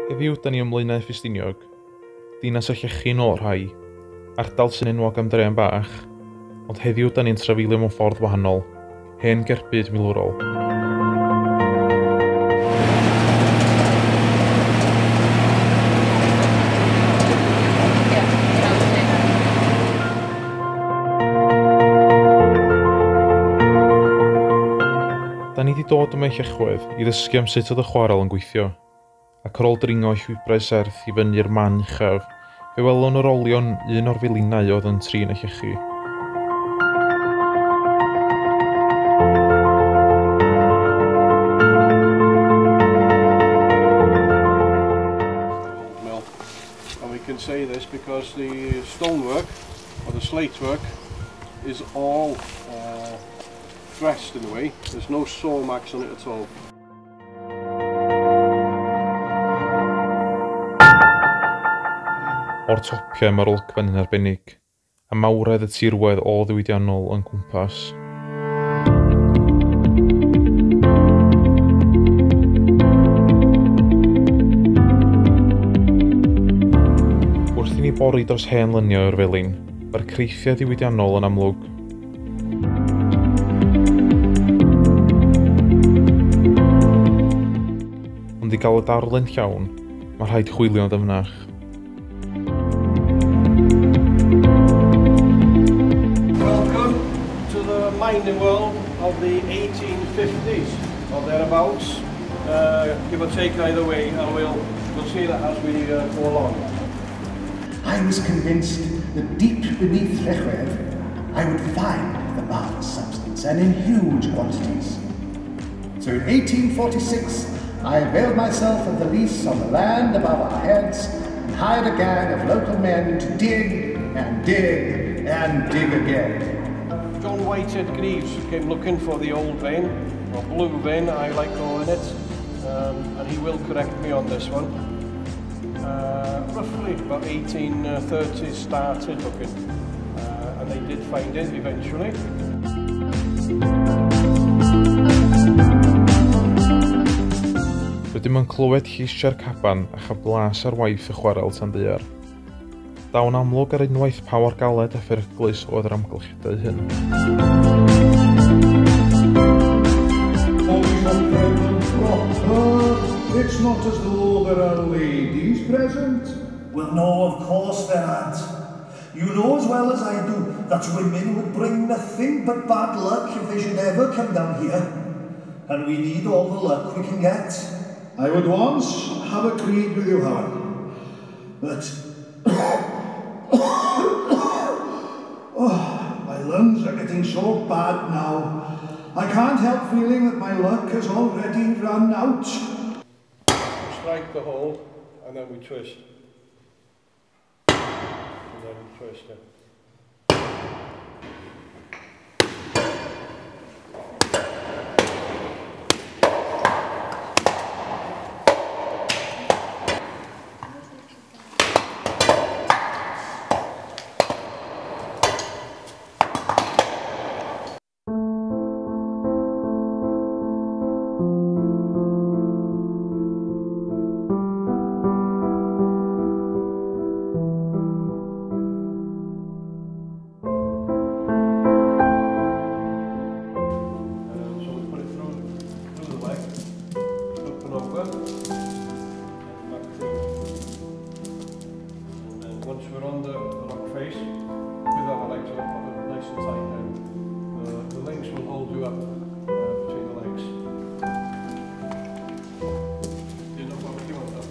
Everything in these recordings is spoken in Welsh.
Heddiw, da ni ymlaenau Ffestiniog, dinas y llechi nôl rhai, ardal sy'n enwog am drefn bach, ond heddiw da ni'n trafeilio mewn ffordd wahanol, hen gerbyd milwrol. Da ni wedi dod yma Llechwedd i ddysgu am sut oedd y chwarel yn gweithio, ac ar ôl dringo i llwybrau serth i fyny'r man uchaf, fe welon yr olion un o'r felinau oedd yn trin y llechi. And we can say this because the stonework, or the slate work, is all dressed in a way. There's no saw marks on it at all. O'r topiau mae'r olygfa'n yn arbennig, a mawredd y tirwedd o ddiwydiannol yn cwmpas. Wrth i ni bori dros hen luniau o'r felin, mae'r creithiau diwydiannol yn amlwg. Ond i gael y darlun llawn, mae rhaid chwilio'n dyfnach. Welcome to the mining world of the 1850s, or thereabouts, give or take either way, and we'll see that as we go along. I was convinced that deep beneath Llechwedd, I would find the marvellous substance, and in huge quantities. So in 1846, I availed myself of the lease on the land above our heads and hired a gang of local men to dig and dig and dig again. John Whitehead Greaves came looking for the old vein, or blue vein I like calling it, and he will correct me on this one. Roughly about 1830 started looking, and they did find it eventually. Rydym yn clywed lleisiau'r caban a chablas ar waith y chwarel tan ddaear. Dawn amlwg ar unwaith pa mor galed a pheryglus oedd yr amgylchiadau hyn. It's not as though there are ladies present. Well, no, of course there aren't. You know as well as I do that women would bring nothing but bad luck if they should ever come down here. And we need all the luck we can get. I would once have agreed with you, Howard, but oh, my lungs are getting so bad now. I can't help feeling that my luck has already run out. Strike the hole, and then we twist. And then we twist it. Once we're on the rock face, with our legs up nice and tight now, the links will hold you up between the legs. Do you know what you want that?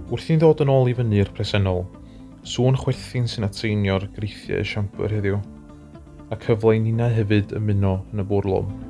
Wrth i'n ddod yn ôl i fyny'r presennol, sŵn chwerthin sy'n atseinio'r greithiau esiampwyr heddiw, a cyfle i ninau hefyd ymuno yn y bwrlwm.